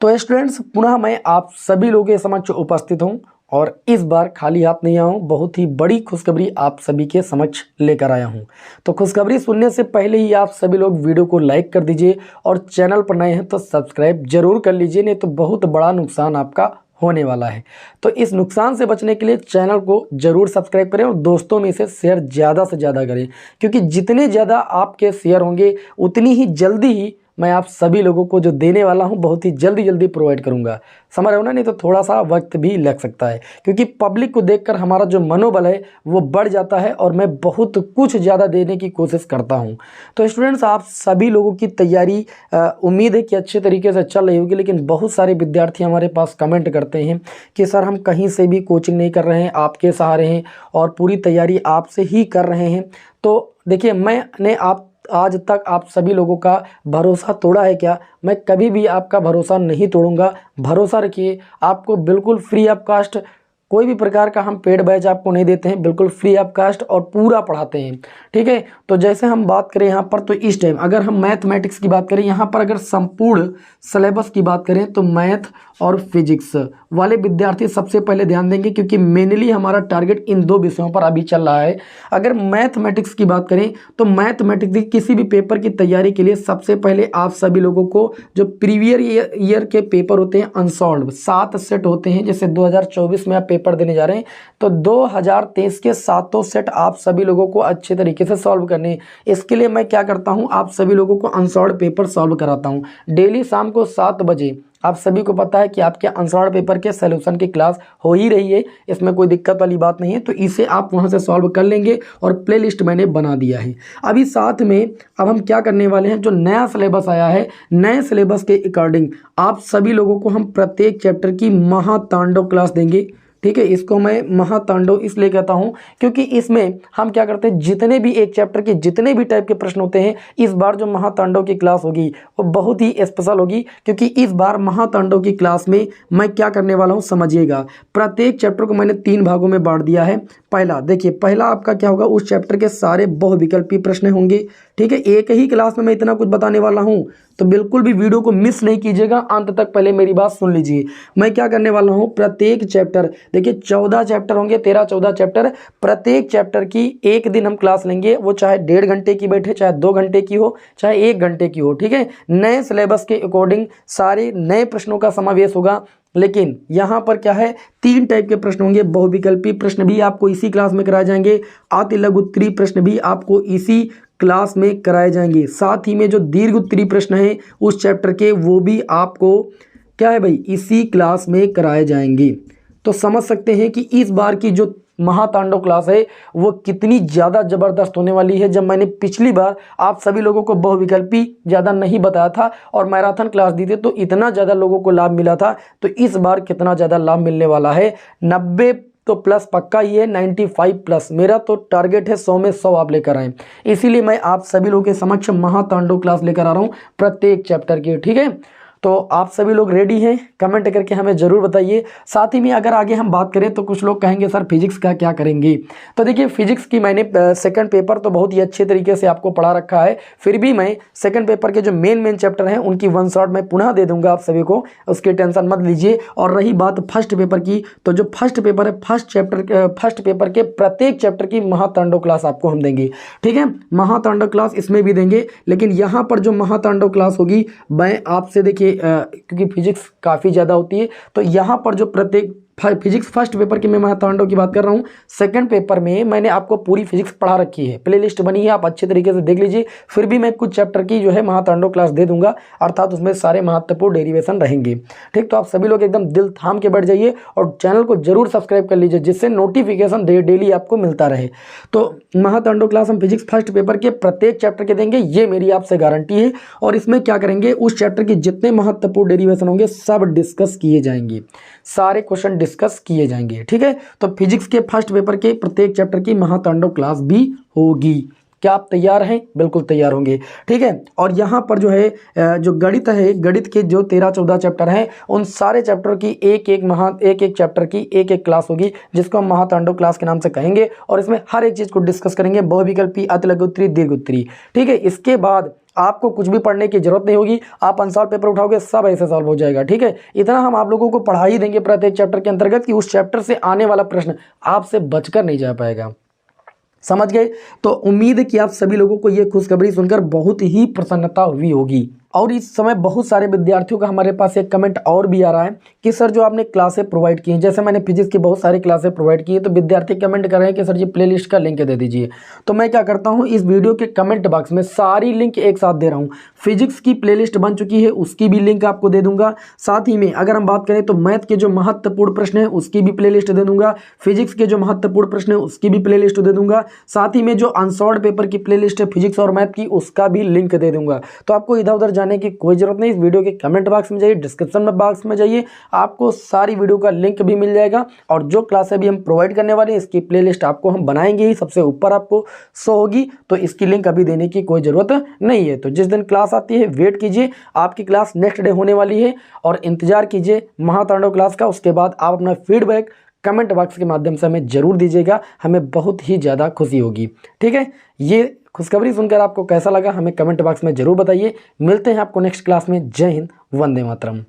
तो स्टूडेंट्स, पुनः मैं आप सभी लोगों के समक्ष उपस्थित हूं और इस बार खाली हाथ नहीं आया हूं। बहुत ही बड़ी खुशखबरी आप सभी के समक्ष लेकर आया हूं। तो खुशखबरी सुनने से पहले ही आप सभी लोग वीडियो को लाइक कर दीजिए और चैनल पर नए हैं तो सब्सक्राइब जरूर कर लीजिए, नहीं तो बहुत बड़ा नुकसान आपका होने वाला है। तो इस नुकसान से बचने के लिए चैनल को जरूर सब्सक्राइब करें और दोस्तों में इसे शेयर ज़्यादा से ज़्यादा करें, क्योंकि जितने ज़्यादा आपके शेयर होंगे उतनी ही जल्दी ही मैं आप सभी लोगों को जो देने वाला हूं बहुत ही जल्दी प्रोवाइड करूंगा। समझ रहे हो ना? नहीं तो थोड़ा सा वक्त भी लग सकता है, क्योंकि पब्लिक को देखकर हमारा जो मनोबल है वो बढ़ जाता है और मैं बहुत कुछ ज़्यादा देने की कोशिश करता हूं। तो स्टूडेंट्स, आप सभी लोगों की तैयारी उम्मीद है कि अच्छे तरीके से चल रही होगी, लेकिन बहुत सारे विद्यार्थी हमारे पास कमेंट करते हैं कि सर हम कहीं से भी कोचिंग नहीं कर रहे हैं, आपके सहारे हैं और पूरी तैयारी आपसे ही कर रहे हैं। तो देखिए, मैंने आज तक आप सभी लोगों का भरोसा तोड़ा है क्या? मैं कभी भी आपका भरोसा नहीं तोड़ूंगा। भरोसा रखिए, आपको बिल्कुल फ्री ऑफ कास्ट कोई भी प्रकार का हम पेड बैच आपको नहीं देते हैं, बिल्कुल फ्री ऑफ कास्ट और पूरा पढ़ाते हैं। ठीक है, तो जैसे हम बात करें यहाँ पर, तो इस टाइम अगर हम मैथमेटिक्स की बात करें, यहाँ पर अगर संपूर्ण सिलेबस की बात करें तो मैथ और फिजिक्स वाले विद्यार्थी सबसे पहले ध्यान देंगे, क्योंकि मेनली हमारा टारगेट इन दो विषयों पर अभी चल रहा है। अगर मैथमेटिक्स की बात करें तो मैथमेटिक्स की किसी भी पेपर की तैयारी के लिए सबसे पहले आप सभी लोगों को जो प्रीवियस ईयर के पेपर होते हैं अनसॉल्व 7 सेट होते हैं, जैसे 2024 में आप पेपर देने जा रहे हैं तो 2023 के 7 सेट आप सभी लोगों को अच्छे तरीके से सॉल्व करने हैं। इसके लिए मैं क्या करता हूं, आप सभी लोगों को अनसॉल्व पेपर सॉल्व कराता हूं डेली शाम को 7 बजे। आप सभी को पता है कि आपके अनसॉल्व पेपर के सॉल्यूशन की क्लास हो ही रही है, इसमें कोई दिक्कत वाली बात नहीं है। तो इसे आप वहां से सॉल्व कर लेंगे और प्लेलिस्ट मैंने बना दिया है। अभी साथ में अब हम क्या करने वाले हैं, जो नया सिलेबस आया है, नए सिलेबस के अकॉर्डिंग आप सभी लोगों को हम प्रत्येक चैप्टर की महातांडव क्लास देंगे। ठीक है, इसको मैं महातांडव इसलिए कहता हूं क्योंकि इसमें हम क्या करते हैं, जितने भी एक चैप्टर के जितने भी टाइप के प्रश्न होते हैं, इस बार जो महातांडव की क्लास होगी वो बहुत ही स्पेशल होगी, क्योंकि इस बार महातांडव की क्लास में मैं क्या करने वाला हूं समझिएगा। प्रत्येक चैप्टर को मैंने 3 भागों में बांट दिया है। पहला देखिए, पहला आपका क्या होगा, उस चैप्टर के सारे बहुविकल्पी प्रश्न होंगे। ठीक है, एक ही क्लास में मैं इतना कुछ बताने वाला हूं, तो बिल्कुल भी वीडियो को मिस नहीं कीजिएगा, अंत तक पहले मेरी बात सुन लीजिए। मैं क्या करने वाला हूं, प्रत्येक चैप्टर देखिए 14 चैप्टर होंगे, 13-14 चैप्टर। प्रत्येक चैप्टर की एक दिन हम क्लास लेंगे, वो चाहे 1.5 घंटे की बैठे, चाहे 2 घंटे की हो, चाहे 1 घंटे की हो। ठीक है, नए सिलेबस के अकॉर्डिंग सारे नए प्रश्नों का समावेश होगा। लेकिन यहाँ पर क्या है, 3 टाइप के प्रश्न होंगे। बहुविकल्पी प्रश्न भी आपको इसी क्लास में कराए जाएंगे, अति लघु उत्तरीय प्रश्न भी आपको इसी क्लास में कराए जाएंगे। साथ ही में जो दीर्घ उत्तरीय प्रश्न है उस चैप्टर के, वो भी आपको क्या है भाई, इसी क्लास में कराए जाएंगे। तो समझ सकते हैं कि इस बार की जो महातांडव क्लास है वो कितनी ज़्यादा ज़बरदस्त होने वाली है। जब मैंने पिछली बार आप सभी लोगों को बहुविकल्पी ज़्यादा नहीं बताया था और मैराथन क्लास दी थी तो इतना ज़्यादा लोगों को लाभ मिला था, तो इस बार कितना ज़्यादा लाभ मिलने वाला है। 90 तो प्लस पक्का ही है, 95 प्लस। मेरा तो टारगेट है 100 में 100 आप लेकर आए, इसीलिए मैं आप सभी लोगों के समक्ष महातांडव क्लास लेकर आ रहा हूँ प्रत्येक चैप्टर की। ठीक है, तो आप सभी लोग रेडी हैं? कमेंट करके हमें ज़रूर बताइए। साथ ही में अगर आगे हम बात करें तो कुछ लोग कहेंगे सर फिजिक्स का क्या करेंगे, तो देखिए फिजिक्स की मैंने सेकंड पेपर तो बहुत ही अच्छे तरीके से आपको पढ़ा रखा है, फिर भी मैं सेकंड पेपर के जो मेन चैप्टर हैं उनकी 1 शॉट मैं पुनः दे दूंगा आप सभी को, उसकी टेंशन मत लीजिए। और रही बात फर्स्ट पेपर की, तो जो फर्स्ट पेपर है फर्स्ट पेपर के प्रत्येक चैप्टर की महातांडव क्लास आपको हम देंगे। ठीक है, महातांडव क्लास इसमें भी देंगे, लेकिन यहाँ पर जो महातांडव क्लास होगी मैं आपसे देखिए क्योंकि फिजिक्स काफ़ी ज़्यादा होती है, तो यहाँ पर जो प्रत्येक फिजिक्स फर्स्ट पेपर की मैं महातांडव की बात कर रहा हूँ, सेकंड पेपर में मैंने आपको पूरी फिजिक्स पढ़ा रखी है, प्लेलिस्ट बनी है, आप अच्छे तरीके से देख लीजिए। फिर भी मैं कुछ चैप्टर की जो है महातांडव क्लास दे दूंगा, अर्थात उसमें सारे महत्वपूर्ण डेरिवेशन रहेंगे। ठीक, तो आप सभी लोग एकदम दिल थाम के बैठ जाइए और चैनल को जरूर सब्सक्राइब कर लीजिए, जिससे नोटिफिकेशन डेली आपको मिलता रहे। तो महातांडव क्लास हम फिजिक्स फर्स्ट पेपर के प्रत्येक चैप्टर के देंगे, ये मेरी आपसे गारंटी है। और इसमें क्या करेंगे, उस चैप्टर के जितने महत्वपूर्ण डेरिवेशन होंगे सब डिस्कस किए जाएंगे, सारे क्वेश्चन डिस्कस किए जाएंगे। ठीक है, तो फिजिक्स के फर्स्ट पेपर के प्रत्येक चैप्टर की महातांडव क्लास भी होगी। क्या आप तैयार हैं? बिल्कुल तैयार होंगे। ठीक है, और यहाँ पर जो है जो गणित है, गणित के जो 13-14 चैप्टर हैं उन सारे चैप्टर की एक एक चैप्टर की एक क्लास होगी, जिसको हम महातांडव क्लास के नाम से कहेंगे। और इसमें हर एक चीज़ को डिस्कस करेंगे, बहुविकल्पी, अति लघु उत्तरीय, दीर्घ उत्तरीय। ठीक है, इसके बाद आपको कुछ भी पढ़ने की जरूरत नहीं होगी। आप अनसॉल्व पेपर उठाओगे, सब ऐसे सॉल्व हो जाएगा। ठीक है, इतना हम आप लोगों को पढ़ा ही देंगे प्रत्येक चैप्टर के अंतर्गत कि उस चैप्टर से आने वाला प्रश्न आपसे बचकर नहीं जा पाएगा। समझ गए? तो उम्मीद है कि आप सभी लोगों को यह खुशखबरी सुनकर बहुत ही प्रसन्नता हुई होगी। और इस समय बहुत सारे विद्यार्थियों का हमारे पास एक कमेंट और भी आ रहा है कि सर जो आपने क्लासें प्रोवाइड की हैं, जैसे मैंने फिजिक्स की बहुत सारी क्लासें प्रोवाइड की हैं, तो विद्यार्थी कमेंट कर रहे हैं कि सर जी प्लेलिस्ट का लिंक दे दीजिए। तो मैं क्या करता हूं, इस वीडियो के कमेंट बॉक्स में सारी लिंक एक साथ दे रहा हूं। फिजिक्स की प्लेलिस्ट बन चुकी है, उसकी भी लिंक आपको दे दूंगा। साथ ही में अगर हम बात करें तो मैथ के जो महत्वपूर्ण प्रश्न है उसकी भी प्लेलिस्ट दे दूंगा। फिजिक्स के जो महत्वपूर्ण प्रश्न है उसकी भी प्लेलिस्ट दे दूंगा। साथ ही में जो अनसॉल्व्ड पेपर की प्लेलिस्ट है फिजिक्स और मैथ की, उसका भी लिंक दे दूंगा। तो आपको इधर उधर जाने की कोई जरूरत नहीं, इस वीडियो के कमेंट बॉक्स में जाइए, डिस्क्रिप्शन में बॉक्स में जाइए, आपको सारी वीडियो का लिंक भी मिल जाएगा। और जो क्लासें भी हम प्रोवाइड करने वाले हैं इसकी प्लेलिस्ट आपको हम बनाएंगे ही, सबसे ऊपर आपको शो होगी, तो इसकी लिंक अभी देने की कोई जरूरत नहीं है। तो जिस दिन क्लास आती है वेट कीजिए, आपकी क्लास नेक्स्ट डे होने वाली है और इंतजार कीजिए महातांडव क्लास का। उसके बाद आप अपना फीडबैक कमेंट बॉक्स के माध्यम से हमें जरूर दीजिएगा, हमें बहुत ही ज़्यादा खुशी होगी। ठीक है, ये खुशखबरी सुनकर आपको कैसा लगा हमें कमेंट बॉक्स में जरूर बताइए। मिलते हैं आपको नेक्स्ट क्लास में। जय हिंद, वंदे मातरम।